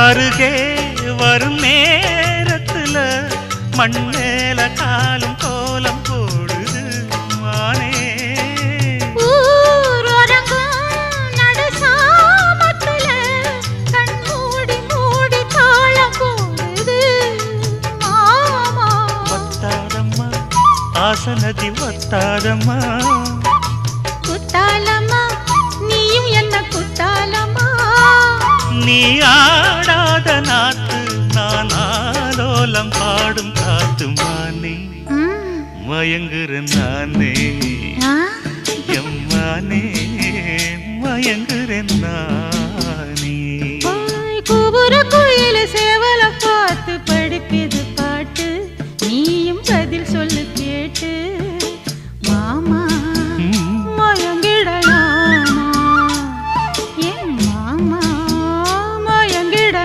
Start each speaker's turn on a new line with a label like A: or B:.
A: அருகே வரும் நேரத்துல மண்ணேல காலும் கோலம் போடுது மானே. ஆசனதி வத்தாதம்மா
B: குத்தாலம்மா நீயும் என்ன குத்தாலம்மா.
A: நீ ஆடாத நாத்து நான் ஆலோலம் பாடும் காத்து மானே. மயங்குற நானே எம்மானே மயங்குற